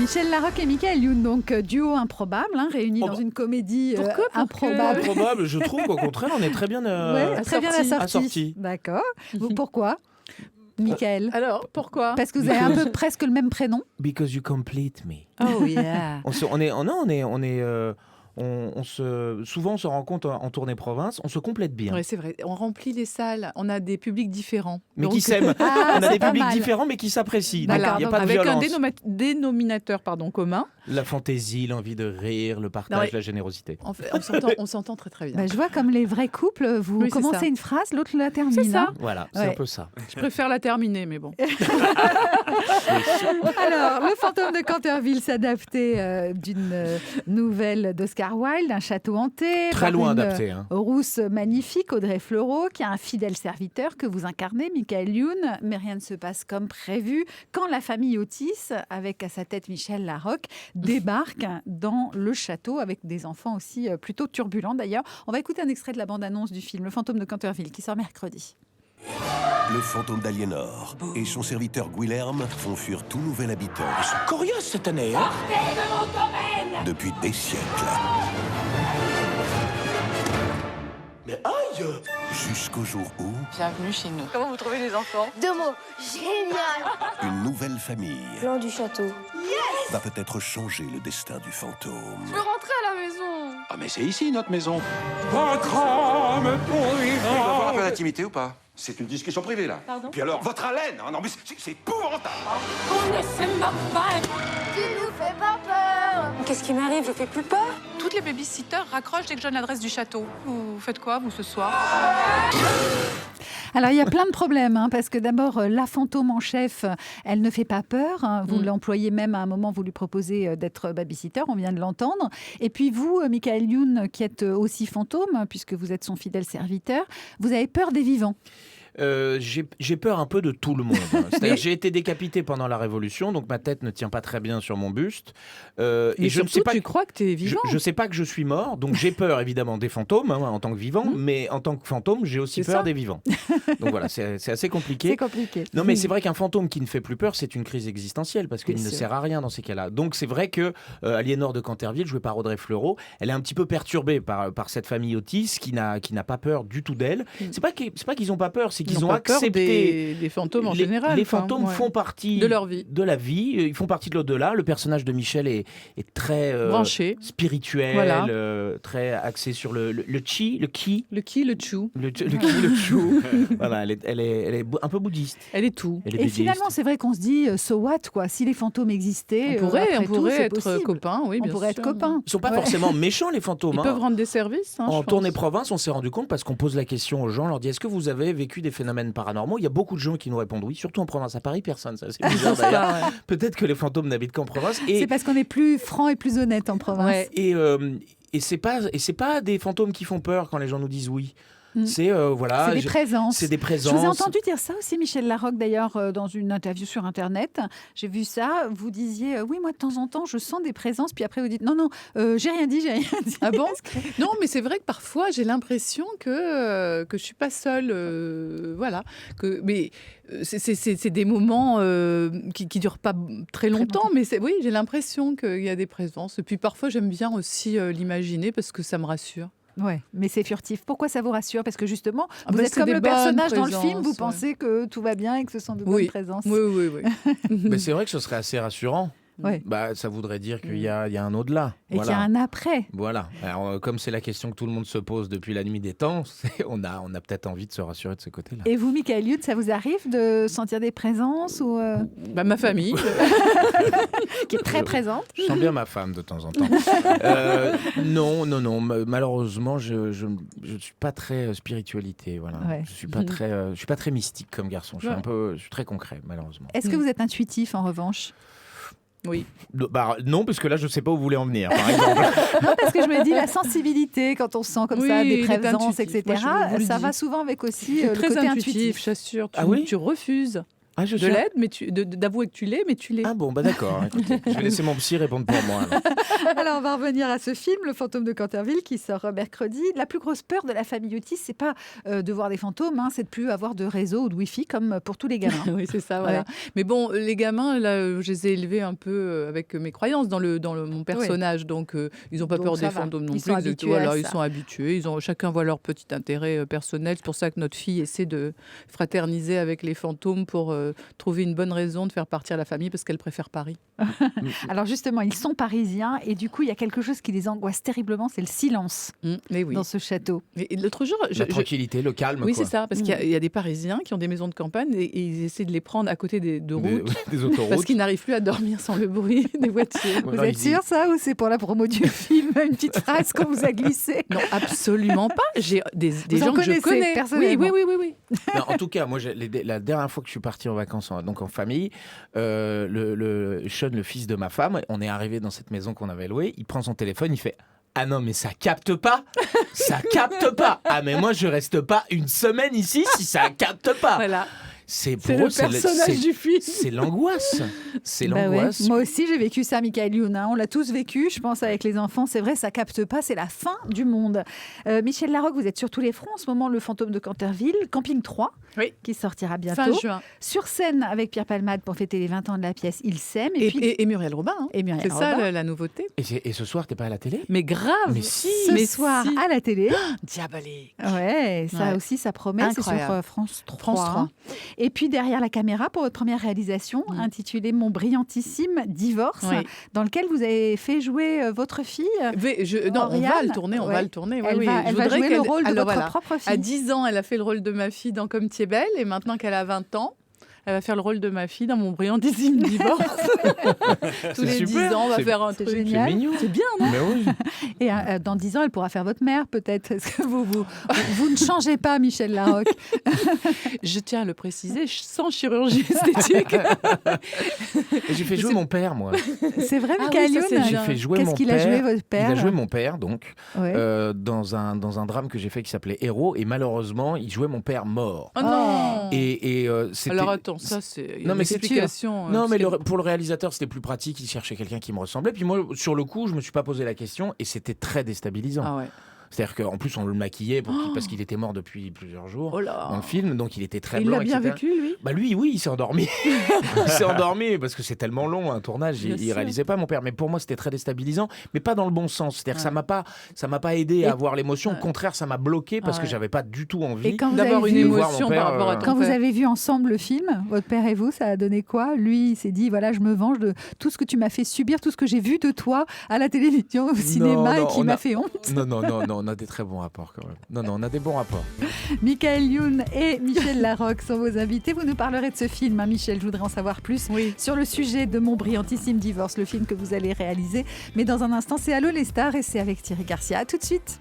Michel Larocque et Michael Youn, donc duo improbable, réunis dans une comédie improbable. Improbable, je trouve qu'au contraire, on est très bien, très bien assortis. D'accord. Pourquoi Michael. Alors, pourquoi? Parce que vous avez un peu presque le même prénom. Because you complete me. Oh yeah. Souvent on se rencontre en tournée province, on se complète bien. Oui, c'est vrai. On remplit les salles, on a des publics différents. Mais qui s'aiment. On a des publics différents, mais qui s'apprécient. Voilà, il n'y a pas de avec violence. un dénominateur commun. La fantaisie, l'envie de rire, le partage, la générosité. On s'entend très très bien. Je vois comme les vrais couples, vous commencez une phrase, l'autre la termine. C'est ça. Voilà, c'est un peu ça. Je préfère la terminer, mais bon. Alors, Le fantôme de Canterville s'adaptait d'une nouvelle d'Oscar Wilde, Un château hanté. Très loin adapté. Rousse magnifique, Audrey Fleurot, qui a un fidèle serviteur que vous incarnez, Michael Youn. Mais rien ne se passe comme prévu quand la famille Otis, avec à sa tête Michel Larocque, débarque dans le château avec des enfants aussi plutôt turbulents d'ailleurs. On va écouter un extrait de la bande-annonce du film Le fantôme de Canterville qui sort mercredi. Le fantôme d'Aliénor et son serviteur Guilherme font fuir tout nouvel habitant. Ils sont coriaces cette année, hein? Sortez de mon domaine! Depuis des siècles. Mais aïe! Jusqu'au jour où Bienvenue chez nous. Comment vous trouvez les enfants? 2 mots, génial! une nouvelle famille Plan du château. va peut-être changer le destin du fantôme. Je veux rentrer à la maison. Ah mais c'est ici notre maison. Votre âme pour Il va vivre. falloir faire l'intimité ou pas? C'est une discussion privée là. Pardon? Puis alors, votre haleine, non mais c'est épouvantable. On ne se moque pas. Tu nous fais pas peur! Qu'est-ce qui m'arrive? Je fais plus peur. Toutes les babysitters raccrochent dès que je donne l'adresse du château. Vous faites quoi, vous, ce soir? Alors, il y a plein de problèmes, parce que d'abord, la fantôme en chef, elle ne fait pas peur. Vous l'employez même à un moment, vous lui proposez d'être babysitter, on vient de l'entendre. Et puis vous, Michael Youn, qui êtes aussi fantôme, puisque vous êtes son fidèle serviteur, vous avez peur des vivants. J'ai peur un peu de tout le monde. C'est-à-dire, j'ai été décapité pendant la Révolution, donc ma tête ne tient pas très bien sur mon buste. Et je ne sais pas. Tu crois que tu es vivant? Je ne sais pas que je suis mort, donc j'ai peur évidemment des fantômes en tant que vivant, mais en tant que fantôme, j'ai aussi peur des vivants. Donc voilà, c'est assez compliqué. C'est compliqué. Non, mais c'est vrai qu'un fantôme qui ne fait plus peur, c'est une crise existentielle parce qu'il ne sert à rien dans ces cas-là. Donc c'est vrai que Aliénor de Canterville, jouée par Audrey Fleurot, elle est un petit peu perturbée par cette famille Otis qui n'a pas peur du tout d'elle. C'est pas qu'ils n'ont pas peur, c'est qu'ils ont accepté des fantômes en général. Les fantômes font partie de leur vie, de la vie. Ils font partie de l'au-delà. Le personnage de Michel est très branché, spirituel, très axé sur le chi, le ki, le ki, le chou, le ki, le chou. Voilà, elle est un peu bouddhiste. Elle est tout. Et finalement, c'est vrai qu'on se dit so what quoi. Si les fantômes existaient, on pourrait être possible. Copains. Oui, on pourrait être copains. Ils sont pas forcément méchants les fantômes. Ils peuvent rendre des services. En tournée province, on s'est rendu compte parce qu'on pose la question aux gens, on leur dit est-ce que vous avez vécu des phénomènes paranormaux? Il y a beaucoup de gens qui nous répondent oui, surtout en province. À Paris, personne. Ça, c'est bizarre d'ailleurs. Peut-être que les fantômes n'habitent qu'en province. C'est parce qu'on est plus franc et plus honnête en province. Ouais. Et c'est pas des fantômes qui font peur quand les gens nous disent oui. C'est des présences. C'est des présences. Je vous ai entendu dire ça aussi, Michel Larocque, d'ailleurs, dans une interview sur Internet. J'ai vu ça. Vous disiez, oui, moi, de temps en temps, je sens des présences. Puis après, vous dites, non, j'ai rien dit. Ah bon? Non, mais c'est vrai que parfois, j'ai l'impression que je suis pas seule. Voilà. Mais c'est des moments qui durent pas très longtemps. Mais oui, j'ai l'impression qu'il y a des présences. Et puis parfois, j'aime bien aussi l'imaginer parce que ça me rassure. Ouais, mais c'est furtif. Pourquoi ça vous rassure? Parce que justement, vous êtes comme le personnage dans le film, vous pensez que tout va bien et que ce sont de bonnes présences. Oui. Mais c'est vrai que ce serait assez rassurant. Ouais. Ça voudrait dire qu'il y a un au-delà. Et qu'il y a un après. Voilà. Alors, comme c'est la question que tout le monde se pose depuis la nuit des temps, on a peut-être envie de se rassurer de ce côté-là. Et vous, Michael Youn, ça vous arrive de sentir des présences ou ma famille. qui est très présente. Je sens bien ma femme de temps en temps. Non. Malheureusement, je ne suis pas très spiritualité. Voilà. Ouais. Je suis pas très mystique comme garçon. Je suis très concret, malheureusement. Est-ce que vous êtes intuitif, en revanche? Oui. Non, parce que là, je ne sais pas où vous voulez en venir, par exemple. Non, parce que je me dis, la sensibilité, quand on sent comme ça des présences, etc., moi, ça va souvent avec aussi le très côté intuitif, j'assure. Tu refuses. je de suis l'aide, mais d'avouer que tu l'es, mais tu l'es. Ah bon, d'accord. Écoutez, je vais laisser mon psy répondre pour moi. alors. Alors, on va revenir à ce film, Le fantôme de Canterville, qui sort mercredi. La plus grosse peur de la famille Otis, c'est pas de voir des fantômes, c'est de plus avoir de réseau ou de Wi-Fi, comme pour tous les gamins. Oui, c'est ça, voilà. Ouais. Mais bon, les gamins, là, je les ai élevés un peu avec mes croyances dans mon personnage, donc ils n'ont pas Donc, peur ça des va. fantômes non Ils plus. sont habitués à Ils ça. sont habitués. Chacun voit leur petit intérêt personnel. C'est pour ça que notre fille essaie de fraterniser avec les fantômes pour trouver une bonne raison de faire partir la famille parce qu'elle préfère Paris. Alors justement, ils sont parisiens et du coup, il y a quelque chose qui les angoisse terriblement, c'est le silence Mais oui. dans ce château. Et l'autre jour, La tranquillité, le calme. oui, quoi. c'est ça, parce qu'il y a des Parisiens qui ont des maisons de campagne et ils essaient de les prendre à côté de routes Des autoroutes. parce qu'ils n'arrivent plus à dormir sans le bruit des voitures. Vous Non, êtes il dit- sûr ça ou c'est pour la promo du film, une petite phrase qu'on vous a glissée? Non, absolument pas. J'ai des Vous en gens que je connaissez connais. personnellement. Oui. Non, en tout cas, moi, la dernière fois que je suis parti en vacances, donc en famille, le Sean, le fils de ma femme, on est arrivé dans cette maison qu'on avait louée. Il prend son téléphone, il fait. Ah non, mais ça capte pas. Ça capte pas. Ah mais moi je reste pas une semaine ici si ça capte pas. Voilà. C'est C'est pour eux, le personnage du film. c'est l'angoisse. C'est Bah ouais. l'angoisse. Moi aussi, j'ai vécu ça, Michael Youn. On l'a tous vécu, je pense, avec les enfants. C'est vrai, ça capte pas, c'est la fin du monde. Michel Larocque, vous êtes sur tous les fronts en ce moment. Le fantôme de Canterville, Camping 3, Oui. qui sortira Fin bientôt. juin. Sur scène avec Pierre Palmade pour fêter les 20 ans de la pièce Il s'aime. Et, puis, Et Muriel Robin. hein. et Muriel C'est ça Robin. la nouveauté. Et ce soir, t'es pas à la télé? Mais grave. Mais si. Ce Mais soir si. à la télé. Diabolique. Ouais, ça Ouais. aussi, ça promet. C'est sur Incroyable. France 3. France 3. Et puis derrière la caméra, pour votre première réalisation, intitulée Mon brillantissime divorce, Oui. dans lequel vous avez fait jouer votre fille. Non, on va Oriane, le tourner, on ouais. va le tourner. Elle va Je jouer voudrais le qu'elle- rôle de Alors, votre voilà. propre fille. À 10 ans, elle a fait le rôle de ma fille dans Comme tu es belle, et maintenant qu'elle a 20 ans, elle va faire le rôle de ma fille dans Mon brillantissime divorce. Tous les 10 ans, on va faire un truc. C'est génial. mignon. C'est bien, non? Mais oui. Et dans 10 ans, elle pourra faire votre mère, peut-être. Est-ce que vous ne changez pas, Michel Larocque? Je tiens à le préciser, sans chirurgie esthétique. Et j'ai fait jouer mon père, moi. C'est vrai, Ah Michael oui, ça, c'est Youn? J'ai fait jouer Qu'est-ce mon qu'il père. a joué, votre père? Il a joué mon père, donc, Ouais. dans un drame que j'ai fait qui s'appelait Héros. Et malheureusement, il jouait mon père mort. Oh non. Et c'était. Alors attends, ça c'est. il y a Non, mais une c'est explication. Non, mais parce que- pour le réalisateur, c'était plus pratique. Il cherchait quelqu'un qui me ressemblait. Puis moi, sur le coup, je me suis pas posé la question et c'était très déstabilisant. Ah ouais. C'est-à-dire qu'en plus, on le maquillait parce qu'il était mort depuis plusieurs jours Oh là. dans le film. Donc, il était très Il blanc, l'a bien etc. vécu, lui. Bah lui, oui, il s'est endormi. Il s'est endormi parce que c'est tellement long un tournage. Bien Il sûr. réalisait pas, mon père. Mais pour moi, c'était très déstabilisant, mais pas dans le bon sens. C'est-à-dire que Ouais. ça m'a pas aidé Et- à avoir l'émotion. Ouais. Au contraire, ça m'a bloqué parce Ah que ouais. j'avais pas du tout envie. Et quand vous D'avoir avez une vu- voir émotion mon père, par rapport à ton Quand vous père. avez vu ensemble le film, votre père et vous, ça a donné quoi? Lui, il s'est dit, voilà, je me venge de tout ce que tu m'as fait subir, tout ce que j'ai vu de toi à la télévision, au cinéma, non, et qui on m'a a- fait honte. Non, on a des très bons rapports quand même. Non, on a des bons rapports. Michael Youn et Michel Larocque sont vos invités. Vous nous parlerez de ce film, hein, Michel, je voudrais en savoir plus Oui. sur le sujet de Mon brillantissime divorce, le film que vous allez réaliser. Mais dans un instant, c'est Allô les stars et c'est avec Thierry Garcia. À tout de suite.